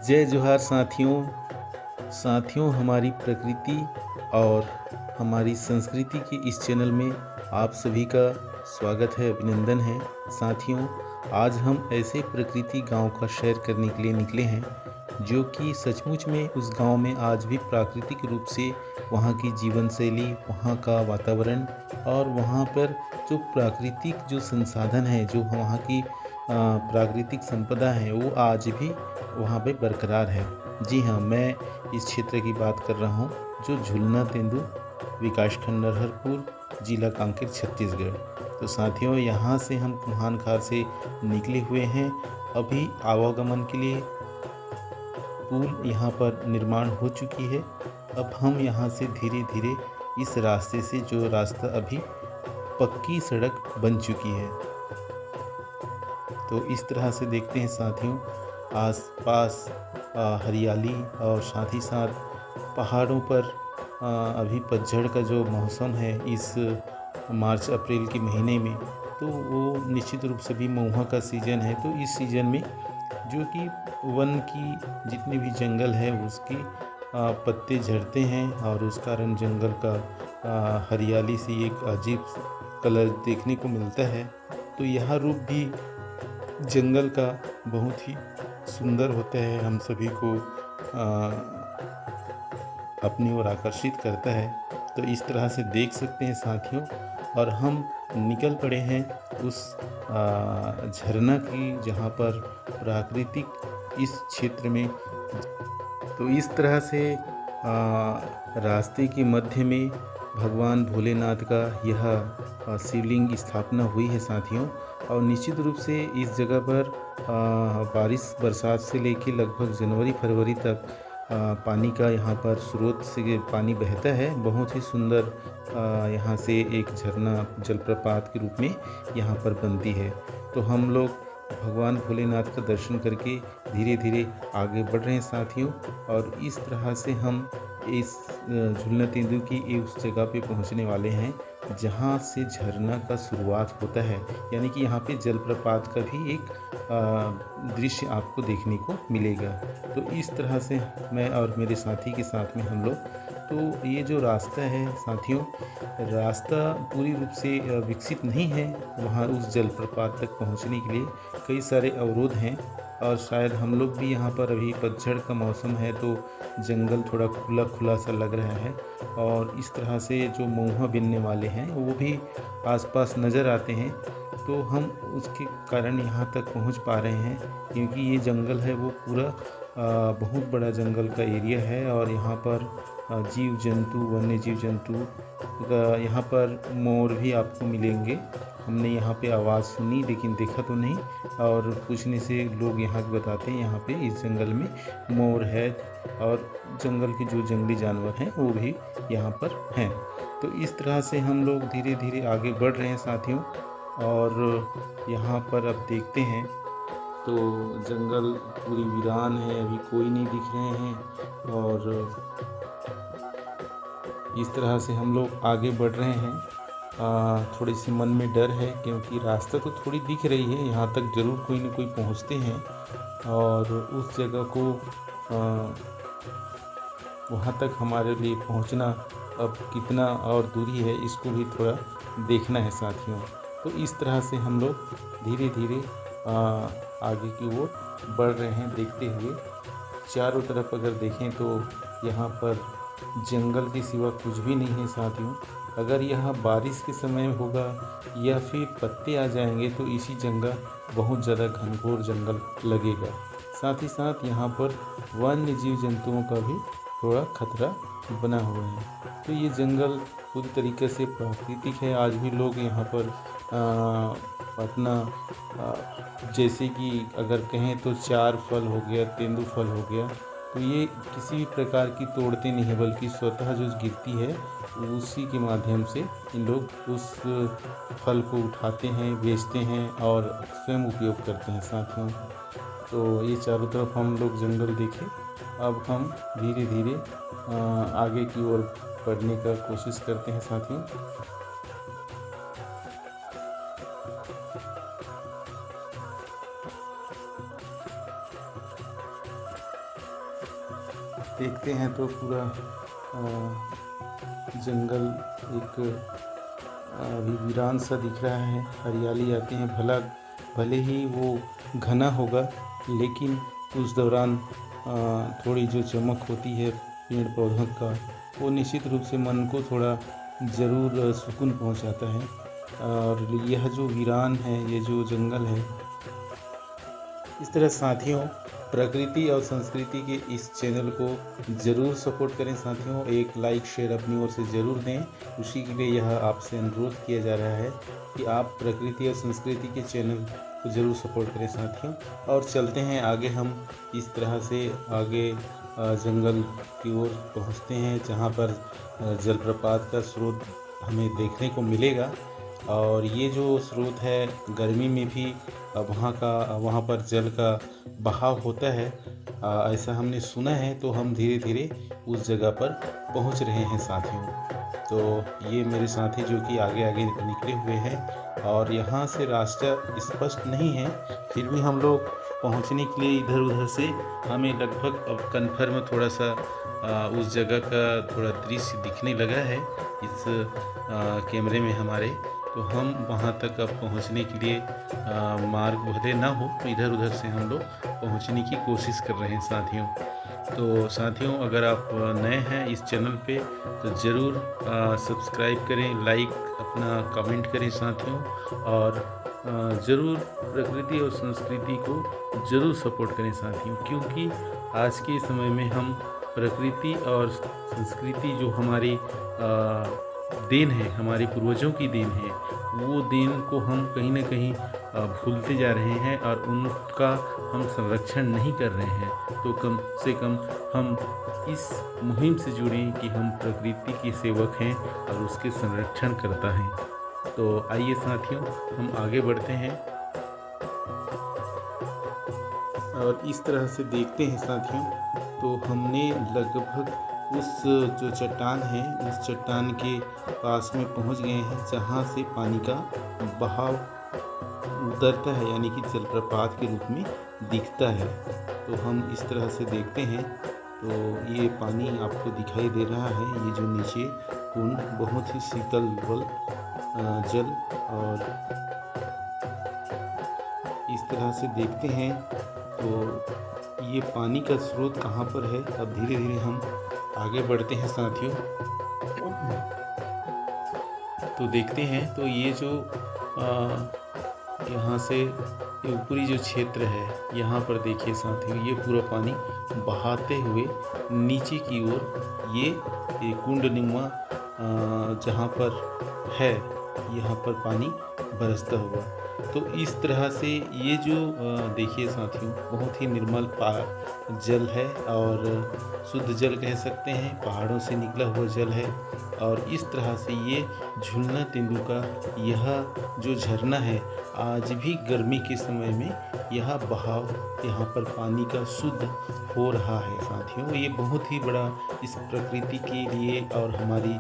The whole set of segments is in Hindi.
जय जोहार साथियों हमारी प्रकृति और हमारी संस्कृति के इस चैनल में आप सभी का स्वागत है, अभिनंदन है। साथियों, आज हम ऐसे प्रकृति गांव का सैर करने के लिए निकले हैं जो कि सचमुच में उस गांव में आज भी प्राकृतिक रूप से वहां की जीवन शैली, वहां का वातावरण और वहां पर जो प्राकृतिक जो संसाधन है, जो वहां की प्राकृतिक संपदा है, वो आज भी वहाँ पे बरकरार है। जी हाँ, मैं इस क्षेत्र की बात कर रहा हूँ जो झुलना तेंदु विकासखंड नरहरपुर, जिला कांकेर, छत्तीसगढ़। तो साथियों, यहाँ से हम कुम्हानखार से निकले हुए हैं। अभी आवागमन के लिए पुल यहाँ पर निर्माण हो चुकी है। अब हम यहाँ से धीरे धीरे इस रास्ते से, जो रास्ता अभी पक्की सड़क बन चुकी है, तो इस तरह से देखते हैं साथियों, आसपास हरियाली और साथ ही साथ पहाड़ों पर अभी पतझड़ का जो मौसम है इस मार्च अप्रैल के महीने में, तो वो निश्चित रूप से भी महुआ का सीज़न है। तो इस सीज़न में जो कि वन की जितने भी जंगल है उसकी पत्ते झड़ते हैं और उस कारण जंगल का हरियाली से एक अजीब कलर देखने को मिलता है। तो यह रूप भी जंगल का बहुत ही सुंदर होता है, हम सभी को अपनी ओर आकर्षित करता है। तो इस तरह से देख सकते हैं साथियों, और हम निकल पड़े हैं उस झरना की, जहाँ पर प्राकृतिक इस क्षेत्र में, तो इस तरह से रास्ते के मध्य में भगवान भोलेनाथ का यह शिवलिंग स्थापना हुई है साथियों। और निश्चित रूप से इस जगह पर बरसात से लेकर लगभग जनवरी फरवरी तक पानी का यहाँ पर स्रोत से पानी बहता है। बहुत ही सुंदर यहाँ से एक झरना जलप्रपात के रूप में यहाँ पर बनती है। तो हम लोग भगवान भोलेनाथ का दर्शन करके धीरे धीरे आगे बढ़ रहे हैं साथियों। और इस तरह से हम इस झुलना तेंदु की उस जगह पे पहुंचने वाले हैं जहां से झरना का शुरुआत होता है, यानी कि यहाँ पे जलप्रपात का भी एक दृश्य आपको देखने को मिलेगा। तो इस तरह से मैं और मेरे साथी के साथ में हम लोग, तो ये जो रास्ता है साथियों, रास्ता पूरी रूप से विकसित नहीं है। वहाँ उस जलप्रपात तक पहुँचने के लिए कई सारे अवरोध हैं, और शायद हम लोग भी यहाँ पर, अभी पतझड़ का मौसम है तो जंगल थोड़ा खुला खुला सा लग रहा है, और इस तरह से जो महुआ बिनने वाले हैं वो भी आसपास नज़र आते हैं। तो हम उसके कारण यहाँ तक पहुँच पा रहे हैं, क्योंकि ये जंगल है वो पूरा बहुत बड़ा जंगल का एरिया है। और यहाँ पर जीव जंतु, वन्य जीव जंतु, यहाँ पर मोर भी आपको मिलेंगे। हमने यहाँ पे आवाज़ सुनी लेकिन देखा तो नहीं, और पूछने से लोग यहाँ के बताते हैं यहाँ पे इस जंगल में मोर है, और जंगल के जो जंगली जानवर हैं वो भी यहाँ पर हैं। तो इस तरह से हम लोग धीरे धीरे आगे बढ़ रहे हैं साथियों। और यहाँ पर अब देखते हैं तो जंगल पूरी वीरान है, अभी कोई नहीं दिख रहे हैं। और इस तरह से हम लोग आगे बढ़ रहे हैं। थोड़ी सी मन में डर है, क्योंकि रास्ता तो थोड़ी दिख रही है, यहाँ तक ज़रूर कोई न कोई पहुँचते हैं, और उस जगह को वहाँ तक हमारे लिए पहुँचना अब कितना और दूरी है, इसको भी थोड़ा देखना है साथियों। तो इस तरह से हम लोग धीरे धीरे आगे की ओर बढ़ रहे हैं, देखते हुए चारों तरफ अगर देखें तो यहाँ पर जंगल के सिवा कुछ भी नहीं है साथियों। अगर यहाँ बारिश के समय होगा या फिर पत्ते आ जाएंगे तो इसी जगह बहुत ज़्यादा घनघोर जंगल लगेगा। साथ ही साथ यहाँ पर वन्य जीव जंतुओं का भी थोड़ा खतरा बना हुआ है। तो ये जंगल पूरी तरीके से प्राकृतिक है। आज भी लोग यहाँ पर अपना जैसे कि अगर कहें तो चार फल हो गया, तेंदु फल हो गया, तो ये किसी भी प्रकार की तोड़ते नहीं है, बल्कि स्वतः जो गिरती है उसी के माध्यम से इन लोग उस फल को उठाते हैं, बेचते हैं और स्वयं उपयोग करते हैं साथियों। तो ये चारों तरफ हम लोग जंगल देखे। अब हम धीरे धीरे आगे की ओर बढ़ने का कोशिश करते हैं साथियों। देखते हैं तो पूरा जंगल एक अभी वीरान सा दिख रहा है। हरियाली आते हैं, भले ही वो घना होगा, लेकिन उस दौरान थोड़ी जो चमक होती है पेड़ पौधों का, वो निश्चित रूप से मन को थोड़ा ज़रूर सुकून पहुंचाता है। और यह जो वीरान है, ये जो जंगल है, इस तरह साथियों प्रकृति और संस्कृति के इस चैनल को ज़रूर सपोर्ट करें साथियों। एक लाइक शेयर अपनी ओर से ज़रूर दें। उसी के लिए यह आपसे अनुरोध किया जा रहा है कि आप प्रकृति और संस्कृति के चैनल को ज़रूर सपोर्ट करें साथियों। और चलते हैं आगे, हम इस तरह से आगे जंगल की ओर पहुँचते हैं, जहाँ पर जलप्रपात का स्रोत हमें देखने को मिलेगा। और ये जो स्रोत है, गर्मी में भी वहाँ पर जल का बहाव होता है, ऐसा हमने सुना है। तो हम धीरे धीरे उस जगह पर पहुँच रहे हैं साथियों। तो ये मेरे साथी जो कि आगे आगे निकले हुए हैं, और यहाँ से रास्ता स्पष्ट नहीं है, फिर भी हम लोग पहुँचने के लिए इधर उधर से हमें लगभग अब कन्फर्म थोड़ा सा उस जगह का थोड़ा दृश्य दिखने लगा है इस कैमरे में हमारे। तो हम वहाँ तक अब पहुँचने के लिए मार्ग भले ना हो, तो इधर उधर से हम लोग पहुँचने की कोशिश कर रहे हैं साथियों। तो साथियों, अगर आप नए हैं इस चैनल पे तो ज़रूर सब्सक्राइब करें, लाइक अपना कमेंट करें साथियों, और ज़रूर प्रकृति और संस्कृति को ज़रूर सपोर्ट करें साथियों। क्योंकि आज के समय में हम प्रकृति और संस्कृति जो हमारी देन है, हमारे पूर्वजों की देन है, वो देन को हम कहीं ना कहीं भूलते जा रहे हैं और उनका हम संरक्षण नहीं कर रहे हैं। तो कम से कम हम इस मुहिम से जुड़ें कि हम प्रकृति के सेवक हैं और उसके संरक्षण करता हैं। तो आइए साथियों, हम आगे बढ़ते हैं और इस तरह से देखते हैं साथियों। तो हमने लगभग उस जो चट्टान है, उस चट्टान के पास में पहुंच गए हैं, जहां से पानी का बहाव उतरता है, यानी कि जलप्रपात के रूप में दिखता है। तो हम इस तरह से देखते हैं, तो ये पानी आपको दिखाई दे रहा है। ये जो नीचे कुंड, बहुत ही शीतल जल, और इस तरह से देखते हैं। तो ये पानी का स्रोत कहाँ पर है, अब धीरे धीरे हम आगे बढ़ते हैं साथियों। तो देखते हैं, तो ये जो यहाँ से ऊपरी जो क्षेत्र है, यहाँ पर देखिए साथियों, ये पूरा पानी बहाते हुए नीचे की ओर ये कुंडनुमा जहाँ पर है, यहाँ पर पानी बरसता हुआ। तो इस तरह से ये जो देखिए साथियों, बहुत ही निर्मल जल है और शुद्ध जल कह सकते हैं, पहाड़ों से निकला हुआ जल है। और इस तरह से ये झुलना तेंदू का यह जो झरना है, आज भी गर्मी के समय में यह बहाव यहाँ पर पानी का शुद्ध हो रहा है साथियों। ये बहुत ही बड़ा इस प्रकृति के लिए और हमारी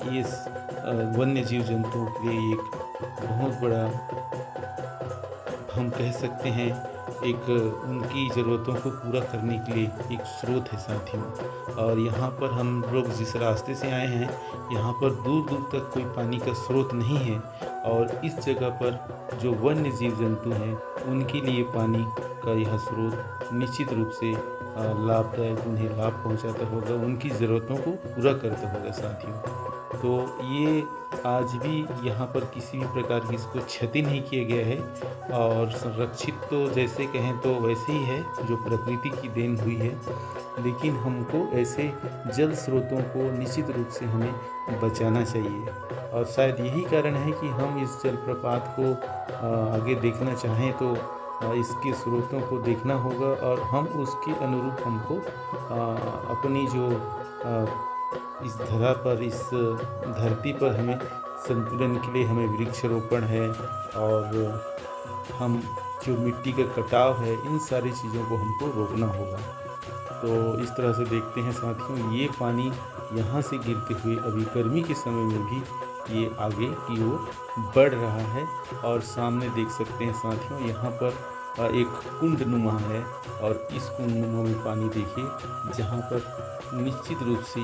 ये वन्य जीव जंतुओं के लिए एक बहुत बड़ा, हम कह सकते हैं, एक उनकी ज़रूरतों को पूरा करने के लिए एक स्रोत है साथियों। और यहाँ पर हम लोग जिस रास्ते से आए हैं, यहाँ पर दूर दूर तक कोई पानी का स्रोत नहीं है। और इस जगह पर जो वन्य जीव जंतु हैं, उनके लिए पानी का यह स्रोत निश्चित रूप से लाभदायक, उन्हें लाभ पहुँचाता होगा, उनकी ज़रूरतों को पूरा करता होगा साथियों। तो ये आज भी यहाँ पर किसी भी प्रकार की इसको क्षति नहीं किया गया है, और संरक्षित तो जैसे कहें तो वैसे ही है, जो प्रकृति की देन हुई है। लेकिन हमको ऐसे जल स्रोतों को निश्चित रूप से हमें बचाना चाहिए। और शायद यही कारण है कि हम इस जलप्रपात को आगे देखना चाहें तो इसके स्रोतों को देखना होगा, और हम उसके अनुरूप हमको अपनी जो इस धरा पर, इस धरती पर हमें संतुलन के लिए हमें वृक्षारोपण है, और हम जो मिट्टी का कटाव है, इन सारी चीज़ों को हमको रोकना होगा। तो इस तरह से देखते हैं साथियों, ये पानी यहाँ से गिरते हुए अभी गर्मी के समय में भी ये आगे की ओर बढ़ रहा है। और सामने देख सकते हैं साथियों, यहाँ पर एक कुंडनुमा है और इस कुंडनुमा में पानी देखिए जहाँ पर निश्चित रूप से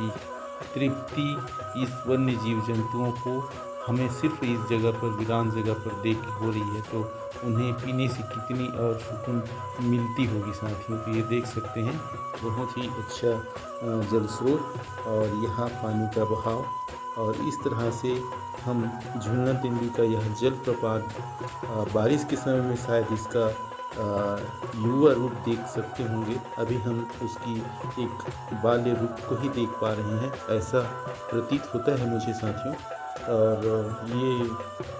तृप्ति इस वन्य जीव जंतुओं को हमें सिर्फ इस जगह पर वीरान जगह पर देख के हो रही है, तो उन्हें पीने से कितनी और सुकून मिलती होगी साथियों। तो ये देख सकते हैं बहुत ही अच्छा जल स्रोत और यहाँ पानी का बहाव, और इस तरह से हम झूलना तेंदुए का यह जलप्रपात बारिश के समय में शायद इसका युवा रूप देख सकते होंगे। अभी हम उसकी एक बाल्य रूप को ही देख पा रहे हैं, ऐसा प्रतीत होता है मुझे साथियों। और ये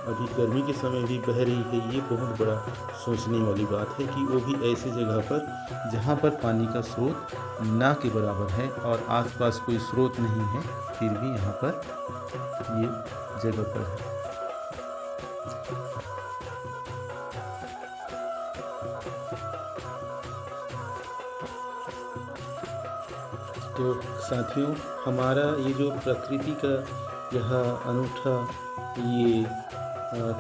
अभी गर्मी के समय भी बह रही है, ये बहुत बड़ा सोचने वाली बात है कि वो भी ऐसे जगह पर जहाँ पर पानी का स्रोत ना के बराबर है और आसपास कोई स्रोत नहीं है, फिर भी यहाँ पर ये जगह पर है। तो साथियों, हमारा ये जो प्रकृति का यह अनूठा ये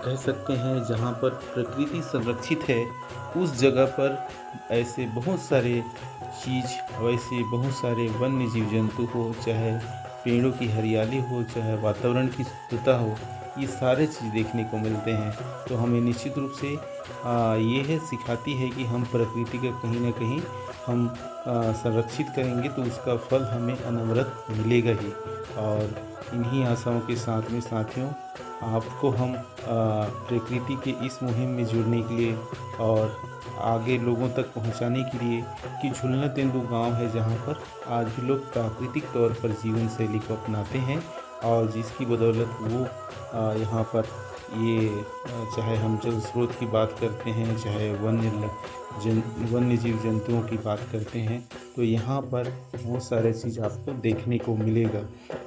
कह सकते हैं जहाँ पर प्रकृति संरक्षित है, उस जगह पर ऐसे बहुत सारे चीज़, वैसे बहुत सारे वन्य जीव जंतु हो, चाहे पेड़ों की हरियाली हो, चाहे वातावरण की शुद्धता हो, ये सारे चीज़ देखने को मिलते हैं। तो हमें निश्चित रूप से ये है सिखाती है कि हम प्रकृति का कहीं ना कहीं हम संरक्षित करेंगे तो उसका फल हमें अनवरत मिलेगा ही। और इन्हीं आशाओं के साथ में साथियों, आपको हम प्रकृति के इस मुहिम में जुड़ने के लिए और आगे लोगों तक पहुंचाने के लिए कि झुलना तेंदु गांव है जहां पर आज भी लोग प्राकृतिक तौर पर जीवन शैली को अपनाते हैं, और जिसकी बदौलत वो यहाँ पर ये चाहे हम जल स्रोत की बात करते हैं, चाहे वन्य जीव जंतुओं की बात करते हैं, तो यहाँ पर बहुत सारे चीज़ आपको देखने को मिलेगा।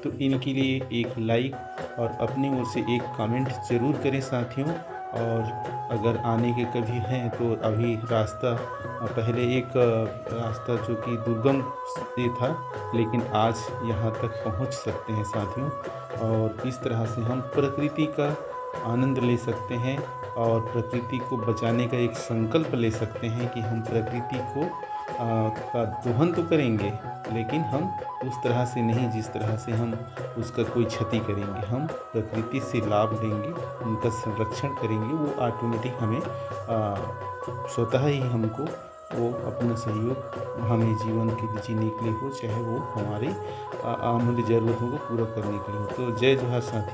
तो इनके लिए एक लाइक और अपनी ओर से एक कमेंट ज़रूर करें साथियों। और अगर आने के कभी हैं तो अभी रास्ता, पहले एक रास्ता जो कि दुर्गम से था, लेकिन आज यहाँ तक पहुँच सकते हैं साथियों। और इस तरह से हम प्रकृति का आनंद ले सकते हैं और प्रकृति को बचाने का एक संकल्प ले सकते हैं कि हम प्रकृति को का दोहन तो करेंगे, लेकिन हम उस तरह से नहीं जिस तरह से हम उसका कोई क्षति करेंगे। हम प्रकृति से लाभ लेंगे, उनका संरक्षण करेंगे, वो ऑटोमेटिक हमें स्वतः ही हमको वो अपना सहयोग हमें जीवन के जीने के लिए हो, चाहे वो हमारे अमूल्य ज़रूरतों को पूरा करने के लिए हो। तो जय जोहार साथी।